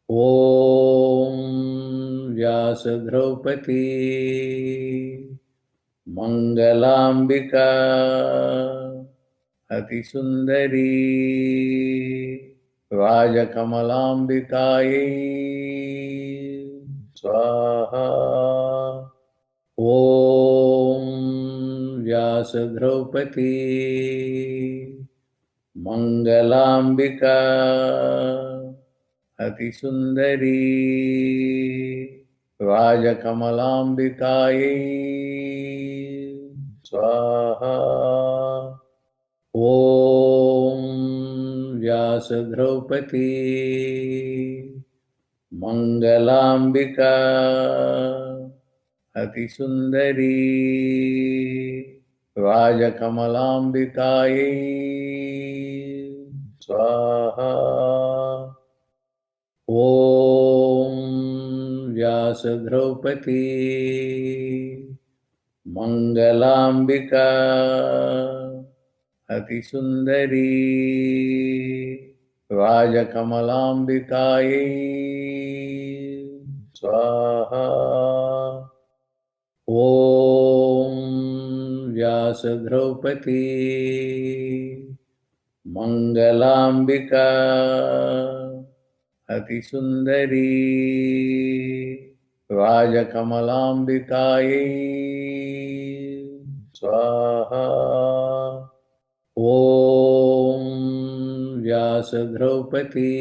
ॐ व्यासद्रौपदी मङ्गलाम्बिका अतिसुन्दरी राजकमलाम्बिकायै स्वाहा। ॐ व्यासद्रौपदी मङ्गलाम्बिका अतिसुन्दरी राजकमलाम्बिकायै स्वाहा। ॐ व्यासद्रौपदी मङ्गलाम्बिका अतिसुन्दरी राजकमलाम्बिकायै स्वाहा। ॐ व्यासद्रौपदी मङ्गलाम्बिका अतिसुन्दरी राजकमलाम्बिकायै स्वाहा। ॐ व्यासद्रौपदी मङ्गलाम्बिका अतिसुन्दरी राजकमलाम्बिकायै स्वाहा। ॐ व्यासद्रौपदी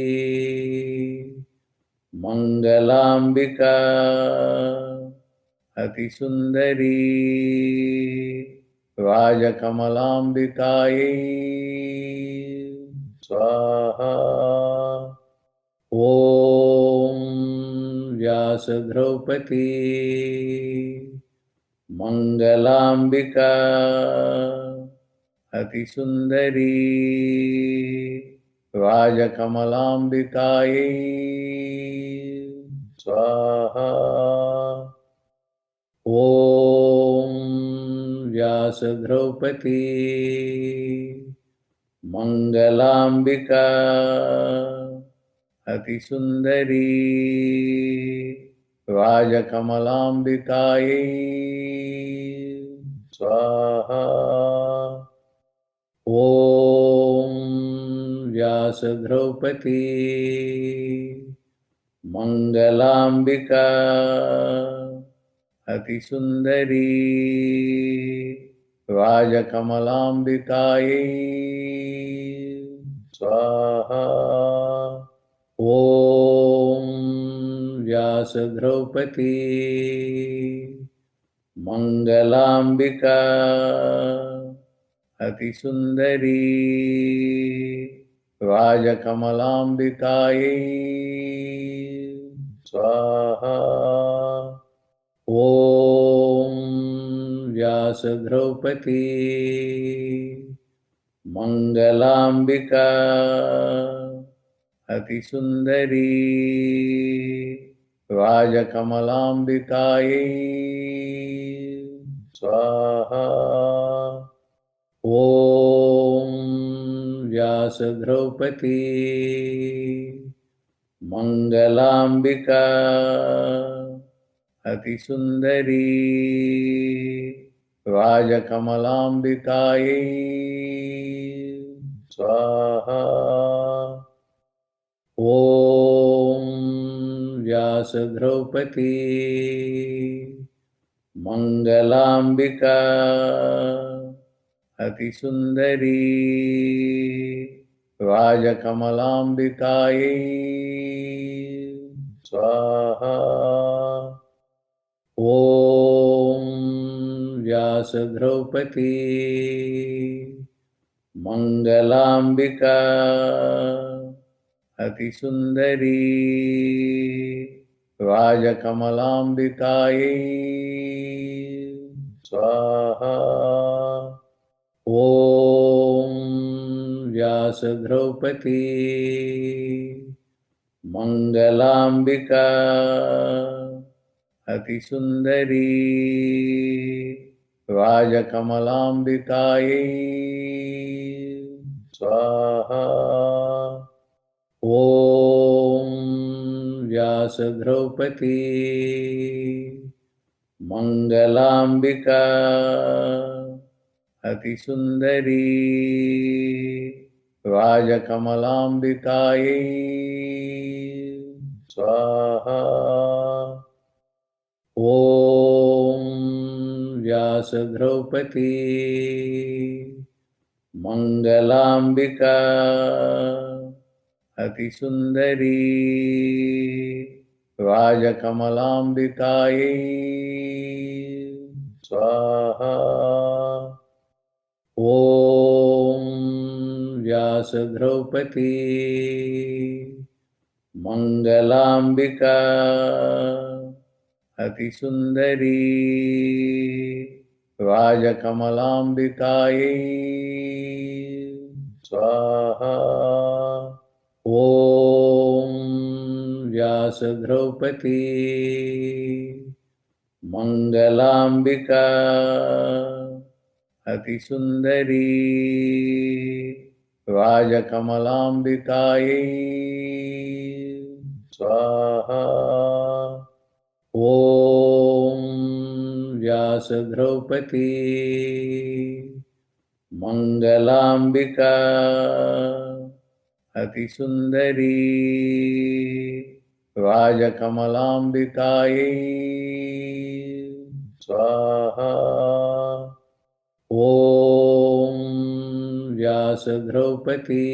मङ्गलाम्बिका अतिसुन्दरी राजकमलाम्बिकायै स्वाहा। ॐ व्यासद्रौपदी मङ्गलाम्बिका अतिसुन्दरी राजकमलाम्बिकायै स्वाहा। ॐ व्यासद्रौपदी मङ्गलाम्बिका अतिसुन्दरी राजकमलाम्बिकायै स्वाहा। ॐ व्यासद्रौपदी मङ्गलाम्बिका अतिसुन्दरी राजकमलाम्बिकायै स्वाहा। ॐ व्यासद्रौपदी मङ्गलाम्बिका अतिसुन्दरी राजकमलाम्बिकायै स्वाहा। ॐ व्यासद्रौपदी मङ्गलाम्बिका अतिसुन्दरी राजकमलाम्बिकायै स्वाहा। ॐ व्यासद्रौपदी मङ्गलाम्बिका अतिसुन्दरी राजकमलाम्बिकायै स्वाहा। ॐ व्यासद्रौपदी मङ्गलाम्बिका अतिसुन्दरी राजकमलाम्बिकायै स्वाहा। ॐ व्यासद्रौपदी मङ्गलाम्बिका अतिसुन्दरी राजकमलाम्बिकायै स्वाहा। ॐ व्यासद्रौपदी मङ्गलाम्बिका अतिसुन्दरी राजकमलाम्बिकायै स्वाहा। ॐ व्यासद्रौपदी मङ्गलाम्बिका अतिसुन्दरी राजकमलाम्बिकायै स्वाहा। ॐ व्यासद्रौपदी मङ्गलाम्बिका अतिसुन्दरी राजकमलाम्बिकायै स्वाहा। ॐ व्यासद्रौपदी मङ्गलाम्बिका अतिसुन्दरी राजकमलाम्बिकायै स्वाहा। ॐ व्यासद्रौपदी मङ्गलाम्बिका अतिसुन्दरी राजकमलाम्बिकायै स्वाहा। ॐ व्यासद्रौपदी मङ्गलाम्बिका अतिसुन्दरी राजकमलाम्बिकायै स्वाहा। ॐ व्यासद्रौपदी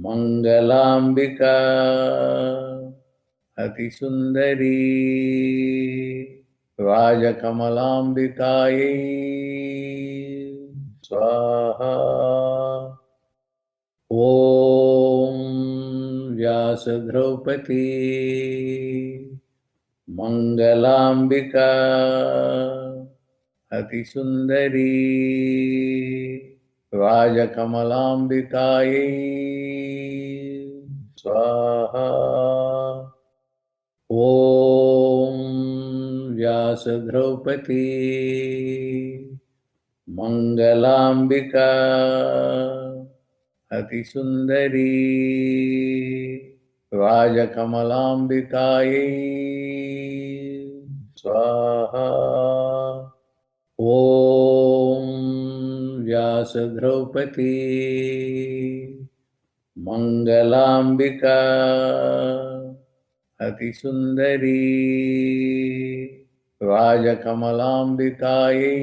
मङ्गलाम्बिका अतिसुन्दरी राजकमलाम्बिकायै स्वाहा। ॐ व्यासद्रौपदी मङ्गलाम्बिका अतिसुन्दरी राजकमलाम्बिकायै स्वाहा। ॐ व्यासद्रौपदी मङ्गलाम्बिका अतिसुन्दरी राजकमलाम्बिकायै स्वाहा। ॐ व्यासद्रौपदी मङ्गलाम्बिका अतिसुन्दरी राजकमलाम्बिकायै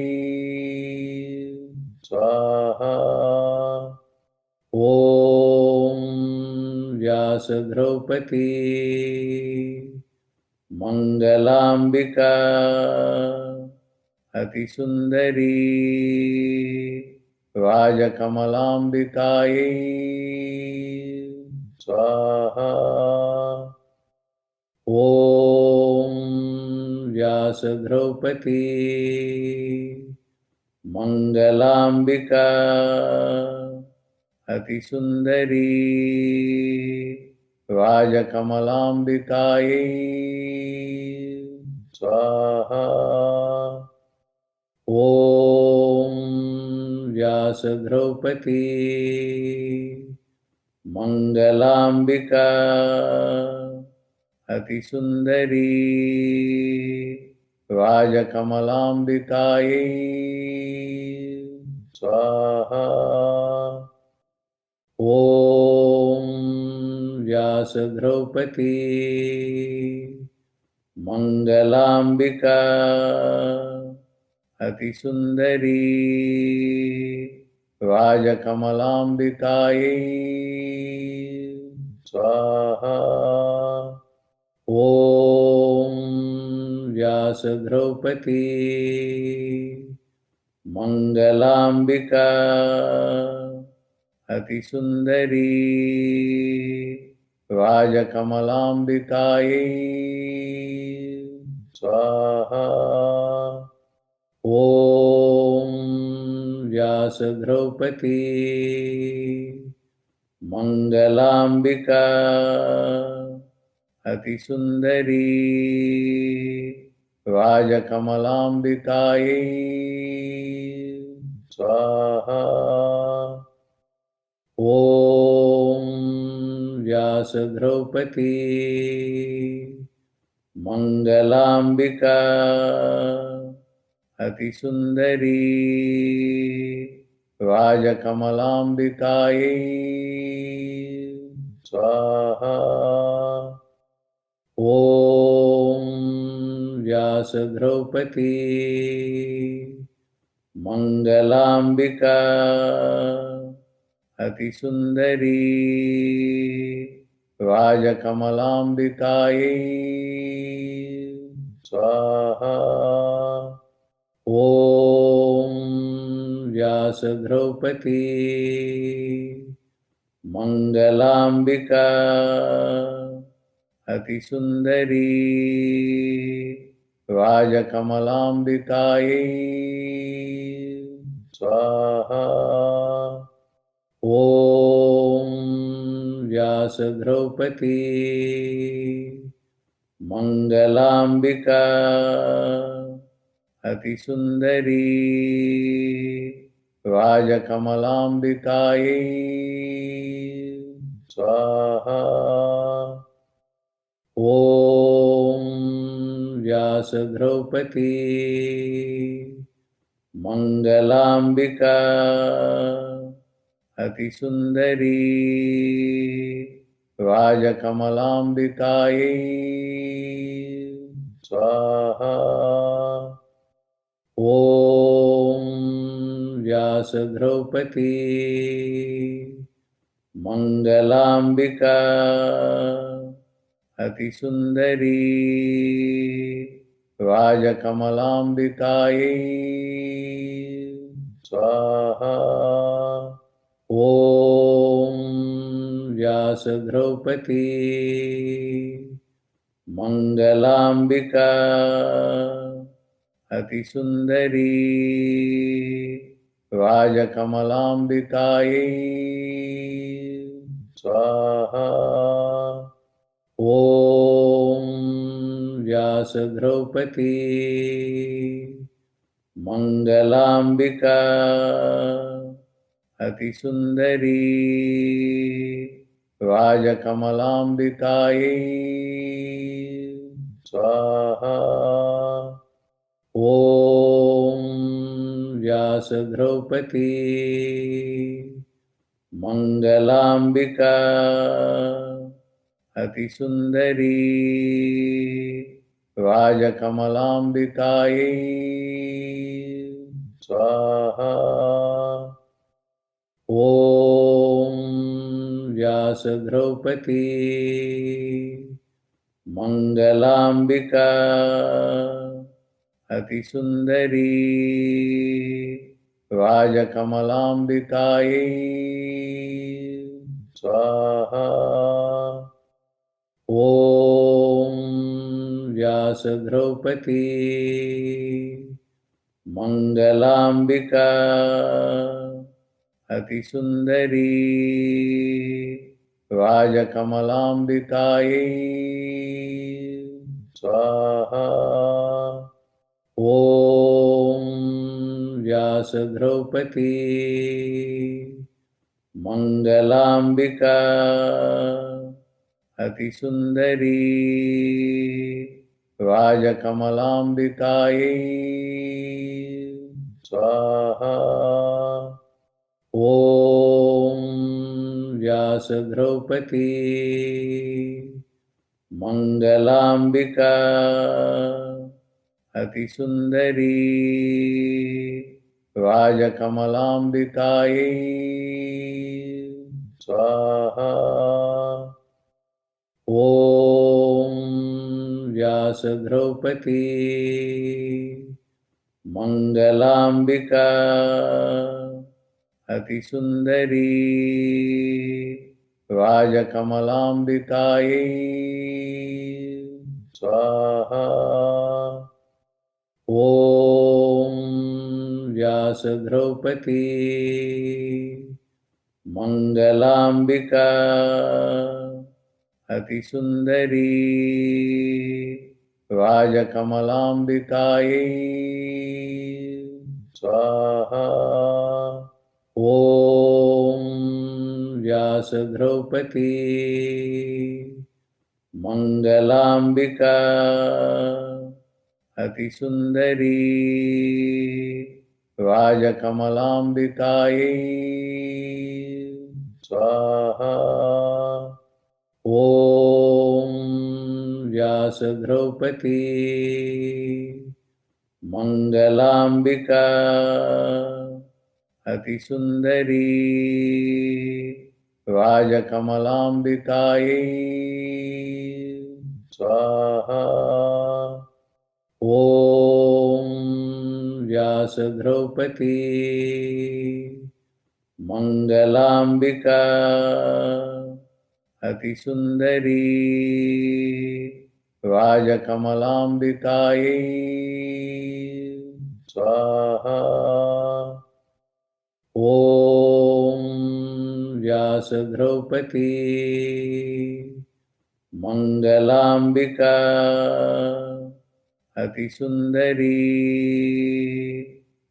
स्वाहा। ॐ व्यासद्रौपदी मङ्गलाम्बिका अतिसुन्दरी राजकमलाम्बिकायै स्वाहा। ॐ व्यासद्रौपदी मङ्गलाम्बिका अतिसुन्दरी राजकमलाम्बिकायै स्वाहा। ॐ व्यासद्रौपदी मङ्गलाम्बिका अतिसुन्दरी राजकमलाम्बिकायै स्वाहा। ॐ व्यासद्रौपदी मङ्गलाम्बिका अतिसुन्दरी राजकमलाम्बिकायै स्वाहा। ॐ व्यासद्रौपदी मङ्गलाम्बिका अतिसुन्दरी राजकमलाम्बिकायै स्वाहा। ॐ व्यासद्रौपदी मङ्गलाम्बिका अतिसुन्दरी राजकमलाम्बिकायै स्वाहा। ॐ व्यास द्रौपदी मंगलांबिका अतिसुंदरी राजकमलांबिकायै स्वाहा। ओम व्यास द्रौपदी मंगलांबिका अतिसुंदरी राजकमलांबिकायै स्वाहा। ओम व्यास द्रौपदी मंगलांबिका अतिसुंदरी राजकमलांबिकायै स्वाहा। ओम व्यास द्रौपदी मंगलांबिका अतिसुंदरी राजकमलांबिकायै स्वाहा। ओम व्यास द्रौपदी मंगलांबिका अतिसुंदरी राजकमलांबिकायै स्वाहा। ओम व्यास द्रौपदी मंगलांबिका अतिसुंदरी राजकमलांबिकायै स्वाहा। ओम व्यास द्रौपदी मंगलांबिका अतिसुंदरी राजकमलांबिकायै स्वाहा। ओम व्यास द्रौपदी मंगलांबिका अतिसुंदरी राजकमलांबिकायै स्वाहा। ओम व्यास द्रौपदी मंगलांबिका अतिसुंदरी राजकमलांबिकायै स्वाहा। ओम व्यास द्रौपदी मंगलांबिका अतिसुंदरी राजकमलांबिकायै स्वाहा। ओम व्यास द्रौपदी मंगलांबिका अतिसुंदरी राजकमलांबिकायै स्वाहा। ओम व्यास द्रौपदी मंगलांबिका अतिसुंदरी राजकमलांबिकायै स्वाहा। ओम व्यास द्रौपदी मंगलांबिका अतिसुंदरी राजकमलांबिकायै स्वाहा। ओम व्यास द्रौपदी मंगलांबिका अतिसुंदरी राजकमलांबिकायै स्वाहा। ओम व्यास द्रौपदी मंगलांबिका अतिसुंदरी राजकमलांबिकायै स्वाहा। ओम व्यासद्रौपदी मङ्गलाम्बिका अतिसुन्दरी राजकमलाम्बिकायै स्वाहा। ॐ व्यासद्रौपदी मङ्गलाम्बिका अतिसुन्दरी राजकमलाम्बिकायै स्वाहा। ॐ व्यासद्रौपदी मङ्गलाम्बिका अतिसुन्दरी राजकमलाम्बिकायै स्वाहा। ॐ व्यासद्रौपदी मङ्गलाम्बिका अतिसुन्दरी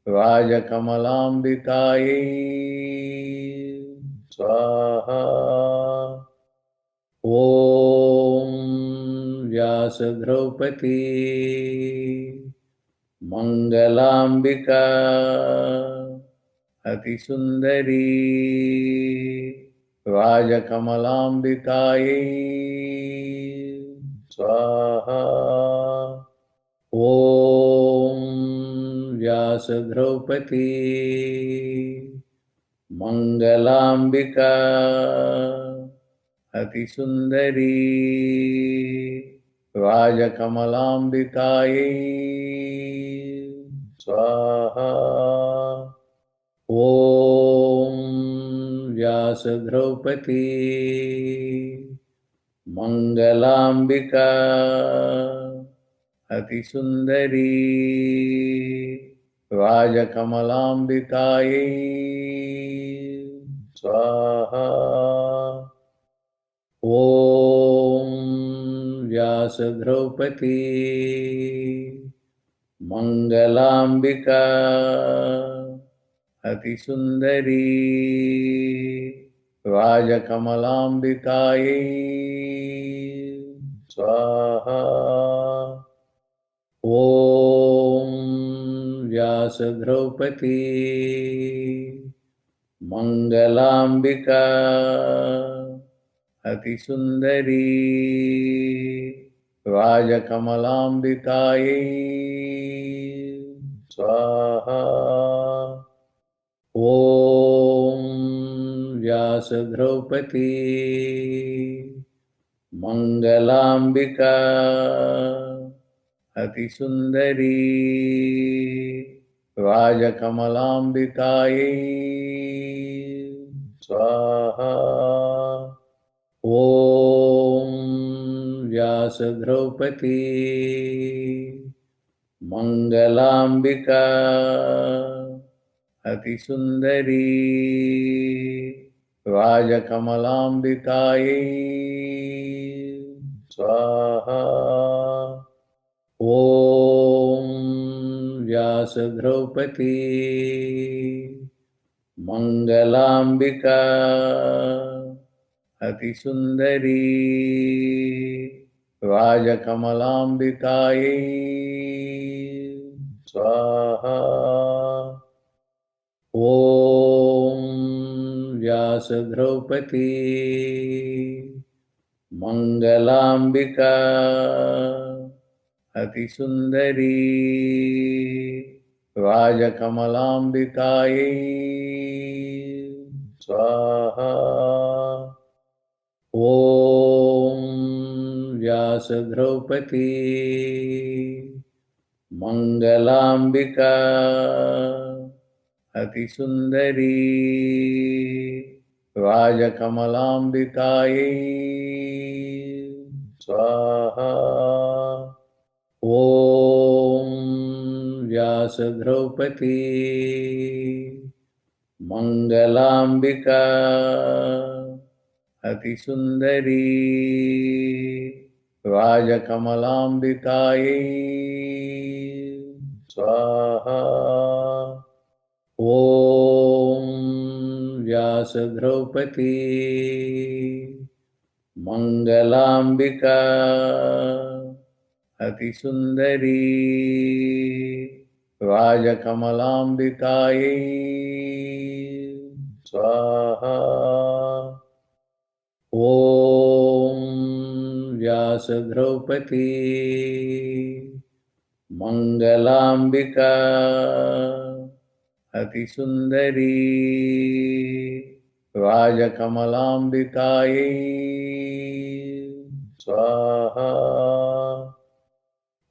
राजकमलाम्बिकायै स्वाहा। ॐ व्यासद्रौपदी मङ्गलाम्बिका अतिसुन्दरी राजकमलाम्बिकायै स्वाहा। ॐ व्यासद्रौपदी मङ्गलाम्बिका अतिसुन्दरी राजकमलाम्बिकायै स्वाहा। ॐ व्यासद्रौपदी मङ्गलाम्बिका अतिसुन्दरी राजकमलाम्बिकायै स्वाहा। ॐ व्यासद्रौपदी मङ्गलाम्बिका अतिसुन्दरी राजकमलाम्बिकायै स्वाहा। ॐ व्यासद्रौपदी मङ्गलाम्बिका अतिसुन्दरी राजकमलाम्बिकायै स्वाहा। ॐ व्यासद्रौपदी मङ्गलाम्बिका अतिसुन्दरी राजकमलाम्बिकायै स्वाहा। ॐ व्यासद्रौपदी मङ्गलाम्बिका अतिसुन्दरी राजकमलाम्बिकायै स्वाहा। ॐ व्यासद्रौपदी मङ्गलाम्बिका अतिसुन्दरी राजकमलाम्बिकायै स्वाहा। ॐ व्यासद्रौपदी मङ्गलाम्बिका अतिसुन्दरी राजकमलाम्बिकायै स्वाहा। ॐ व्यासद्रौपदी मङ्गलाम्बिका अतिसुन्दरी राजकमलाम्बिकायै स्वाहा। ॐ व्यासद्रौपदी मङ्गलाम्बिका अतिसुन्दरी राजकमलाम्बिकायै स्वाहा। ॐ व्यासद्रौपदी मंगलांबिका अतिसुंदरी राजकमलांबिकायै स्वाहा। ॐ व्यासद्रौपदी मंगलांबिका अतिसुंदरी राजकमलांबिकायै स्वाहा।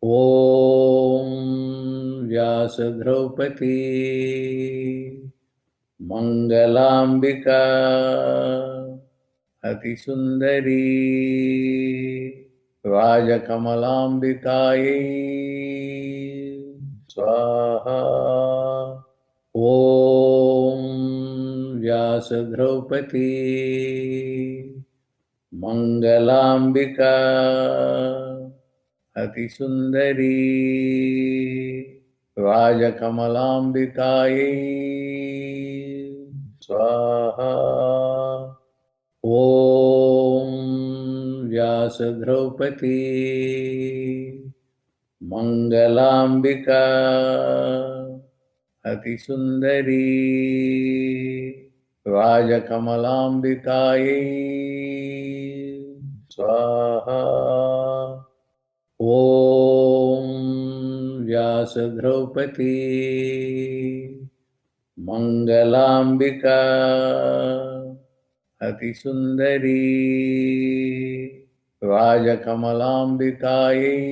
ॐ व्यासद्रौपदी मंगलांबिका अतिसुंदरी राजकमलांबिकायै स्वाहा। ॐ व्यासद्रौपदी मंगलांबिका अतिसुंदरी राजकमलांबिकायै स्वाहा। ॐ व्यासद्रौपदी मंगलांबिका अतिसुंदरी राजकमलांबिकायै स्वाहा। ॐ व्यासद्रौपदी मंगलांबिका अतिसुंदरी राजकमलांबिकायै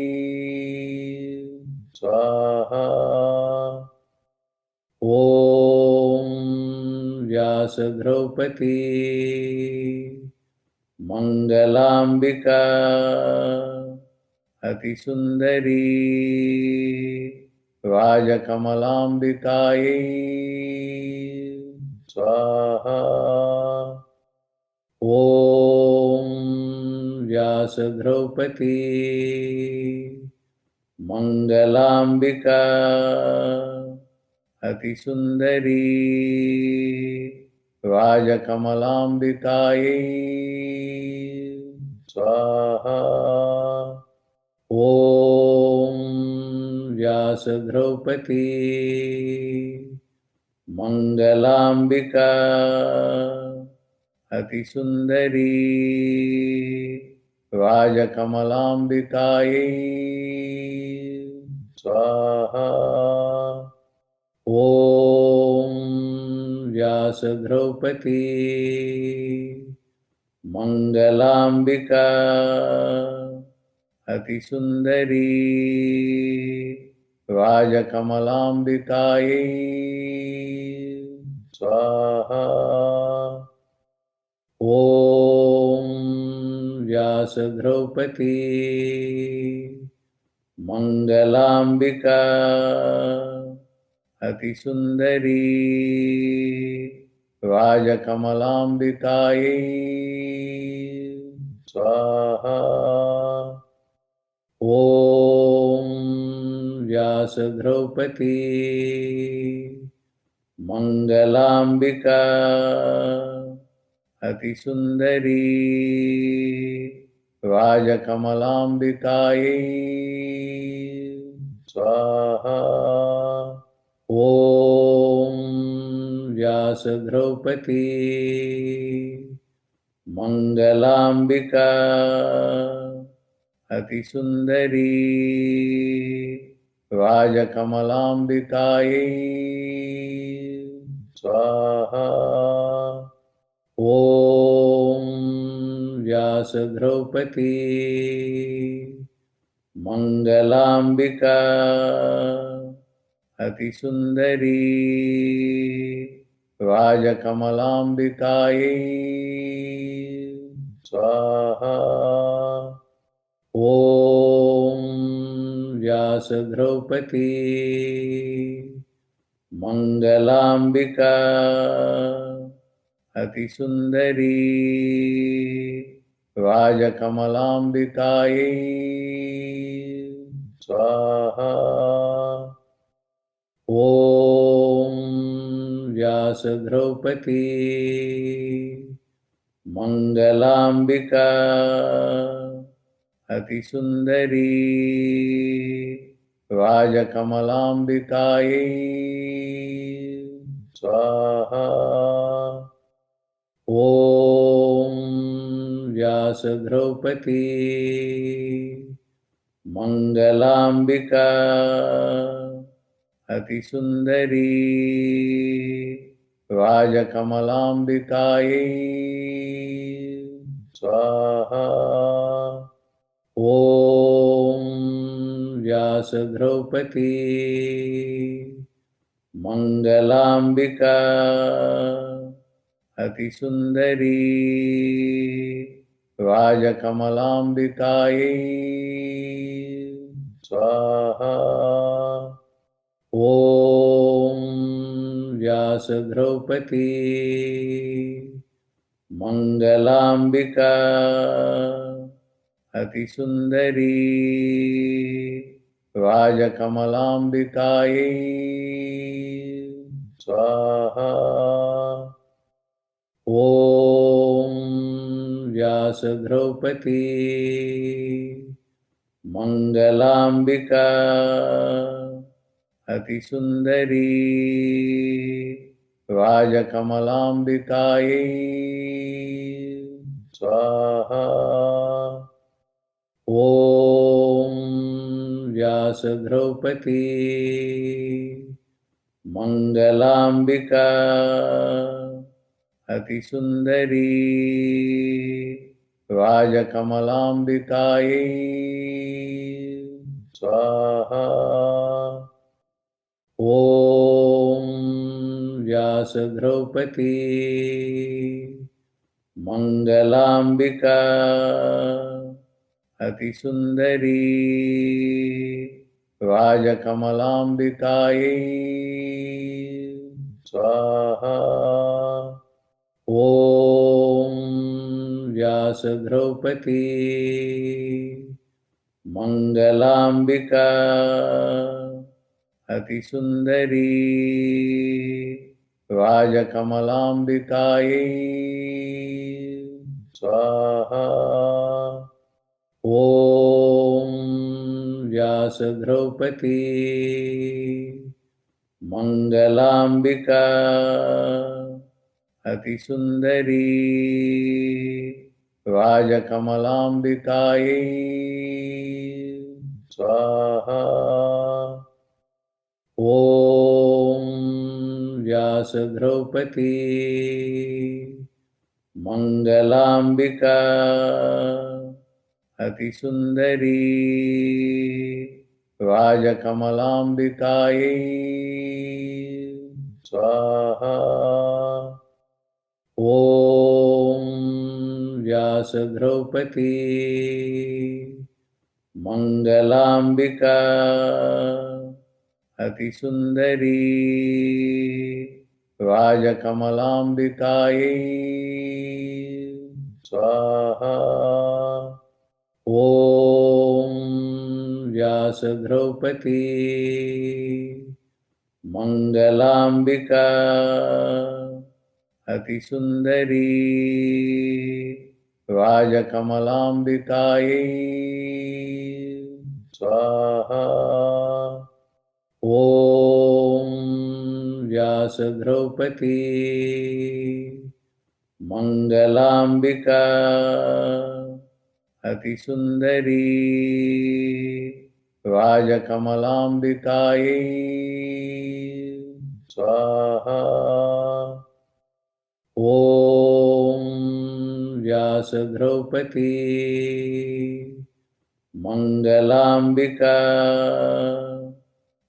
स्वाहा। ॐ व्यासद्रौपदी मंगलांबिका अतिसुंदरी राजकमलांबिकायै स्वाहा। ॐ व्यासद्रौपदी मंगलांबिका अतिसुंदरी राजकमलांबिकायै स्वाहा। ॐ व्यासद्रौपदी मंगलांबिका अतिसुंदरी राजकमलांबिकायै स्वाहा। ॐ व्यासद्रौपदी मंगलांबिका अतिसुंदरी राजकमलांबिकायै स्वाहा। ॐ व्यासद्रौपदी मंगलांबिका अतिसुंदरी राजकमलांबिकायै स्वाहा। ॐ व्यासद्रौपदी मंगलांबिका अतिसुंदरी राजकमलांबिकायै स्वाहा। ॐ व्यासद्रौपदी मंगलांबिका अतिसुंदरी राजकमलांबिकायै स्वाहा। ॐ व्यासद्रौपदी मंगलांबिका अतिसुंदरी राजकमलांबिकायै स्वाहा। ॐ व्यासद्रौपदी मंगलांबिका अतिसुंदरी राजकमलांबिकायै स्वाहा। ॐ व्यासद्रौपदी व्यासद्रौपदी मङ्गलाम्बिका अतिसुन्दरी राजकमलाम्बिकायै स्वाहा। ॐ व्यासद्रौपदी मङ्गलाम्बिका अतिसुन्दरी राजकमलाम्बिकायै स्वाहा। ॐ व्यासद्रौपदी मङ्गलाम्बिका अतिसुन्दरी राजकमलाम्बिकायै स्वाहा। ॐ व्यासद्रौपदी मङ्गलाम्बिका अतिसुन्दरी राजकमलाम्बिकायै स्वाहा। ॐ व्यासद्रौपदी मङ्गलाम्बिका अतिसुन्दरी राजकमलाम्बिकायै स्वाहा। ॐ व्यासद्रौपदी मङ्गलाम्बिका अतिसुन्दरी राजकमलाम्बिकायै स्वाहा। ॐ व्यासद्रौपदी मङ्गलाम्बिका अतिसुन्दरी राजकमलाम्बिकायै स्वाहा। ॐ व्यासद्रौपदी मङ्गलाम्बिका अतिसुन्दरी राजकमलाम्बिकायै स्वाहा। ॐ व्यासद्रौपदी मङ्गलाम्बिका अतिसुन्दरी राजकमलाम्बिकायै स्वाहा। ॐ व्यासद्रौपदी मङ्गलाम्बिका अतिसुन्दरी राजकमलाम्बिकायै स्वाहा। ॐ व्यासद्रौपदी मङ्गलाम्बिका अतिसुन्दरी राजकमलाम्बिकायै स्वाहा। ॐ व्यासद्रौपदी मङ्गलाम्बिका अतिसुन्दरी राजकमलाम्बिकायै स्वाहा। ॐ व्यासद्रौपदी मङ्गलाम्बिका अतिसुन्दरी राजकमलाम्बिकायै स्वाहा। ॐ व्यासद्रौपदी मङ्गलाम्बिका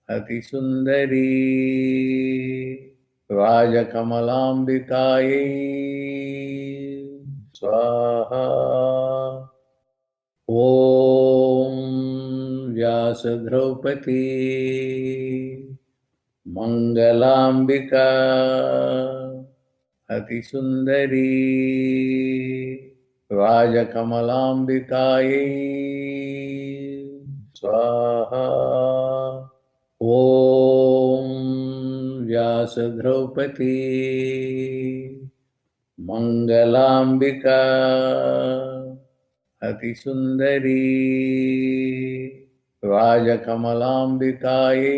अतिसुन्दरी राजकमलाम्बिकायै स्वाहा। ॐ व्यासद्रौपदी मङ्गलाम्बिका अतिसुन्दरी राजकमलाम्बिकायै स्वाहा। ॐ व्यासद्रौपदी व्यासद्रौपदी मङ्गलाम्बिका अतिसुन्दरी राजकमलाम्बिकायै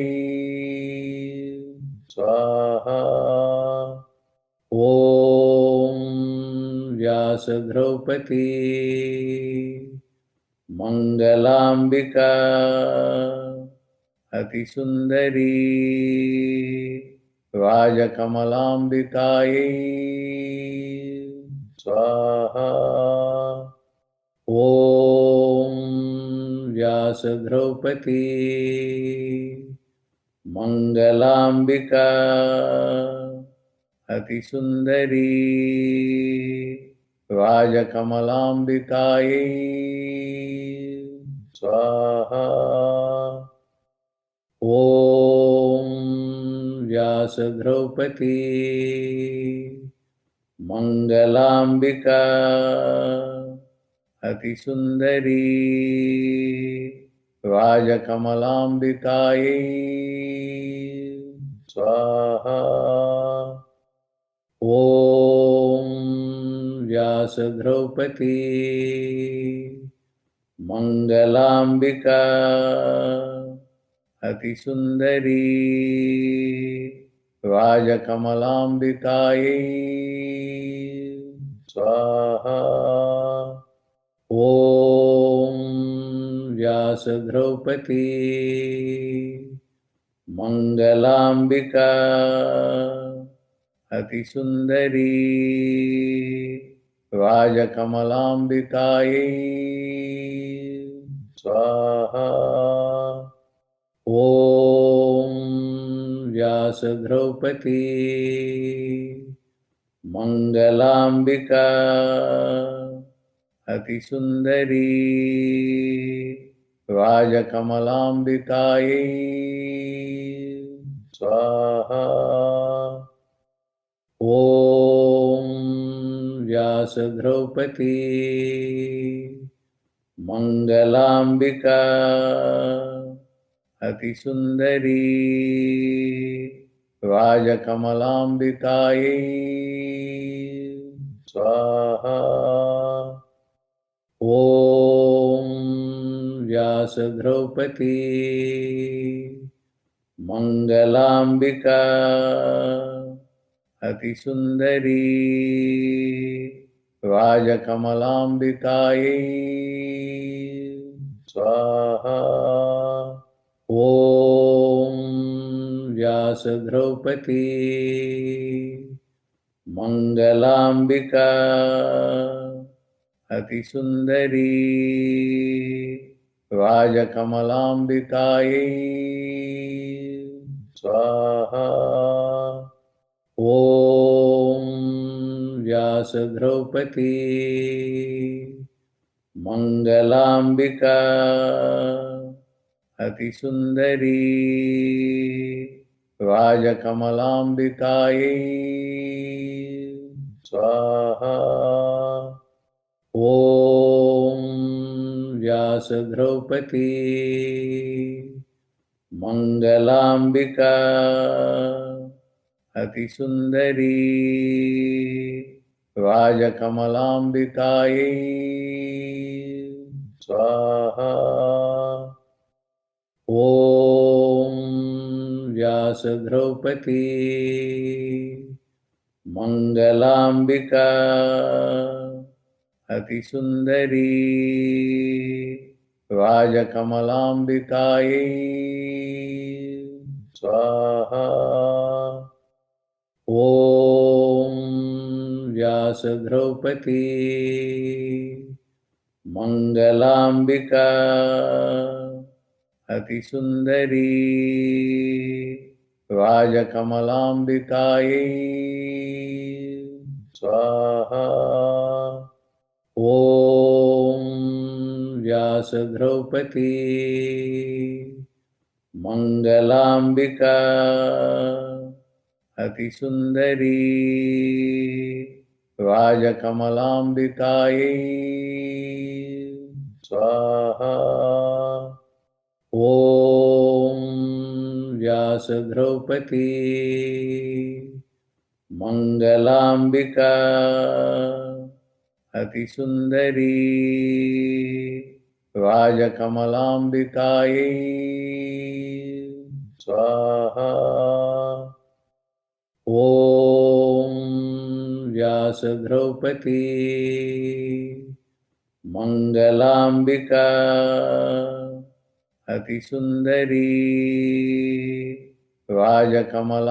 स्वाहा। ॐ व्यासद्रौपदी मङ्गलाम्बिका अतिसुन्दरी राजकमलाम्बिकायै स्वाहा। ॐ व्यासद्रौपदी मङ्गलाम्बिका अतिसुन्दरी राजकमलाम्बिकायै स्वाहा। ॐ व्यासद्रौपदी मङ्गलाम्बिका अतिसुन्दरी राजकमलाम्बिकायै स्वाहा। ॐ व्यासद्रौपदी मङ्गलाम्बिका अतिसुन्दरी राजकमलाम्बिकायै स्वाहा। ॐ व्यासद्रौपदी मङ्गलाम्बिका अतिसुन्दरी राजकमलाम्बिकायै स्वाहा। ॐ व्यासद्रौपदी मङ्गलाम्बिका अतिसुन्दरी राजकमलाम्बिकायै स्वाहा। ॐ व्यासद्रौपदी मङ्गलाम्बिका अतिसुन्दरी राजकमलाम्बिकायै स्वाहा। ॐ व्यासद्रौपदी मङ्गलाम्बिका अतिसुन्दरी राजकमलाम्बिकायै स्वाहा। ॐ व्यासद्रौपदी मङ्गलाम्बिका अतिसुन्दरी राजकमलाम्बिकायै स्वाहा। ॐ व्यासद्रौपदी मङ्गलाम्बिका अतिसुन्दरी राजकमलाम्बिकायै स्वाहा। ॐ व्यासद्रौपदी मङ्गलाम्बिका अतिसुन्दरी राजकमलाम्बिकायै स्वाहा। ॐ व्यासद्रौपदी मङ्गलाम्बिका अतिसुन्दरी राजकमलाम्बिकायै स्वाहा। ॐ व्यासद्रौपदी मङ्गलाम्बिका अतिसुन्दरी राजकमलाम्बिकायै स्वाहा। ॐ व्यासद्रौपदी मङ्गलाम्बिका अतिसुन्दरी राजकमलाम्बिकायै स्वाहा। ॐ व्यासद्रौपदी मङ्गलाम्बिका अतिसुन्दरी राजकमलाम्बिकायै स्वाहा। ॐ व्यासद्रौपदी मङ्गलाम्बिका अतिसुन्दरी राजकमलाम्बिकायै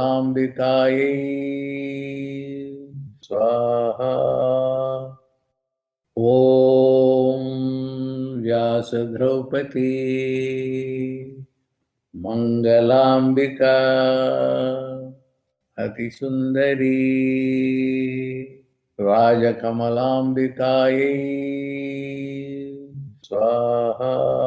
स्वाहा। ॐ व्यासद्रौपदी मङ्गलाम्बिका अतिसुन्दरी राजकमलाम्बिकायै स्वाहा।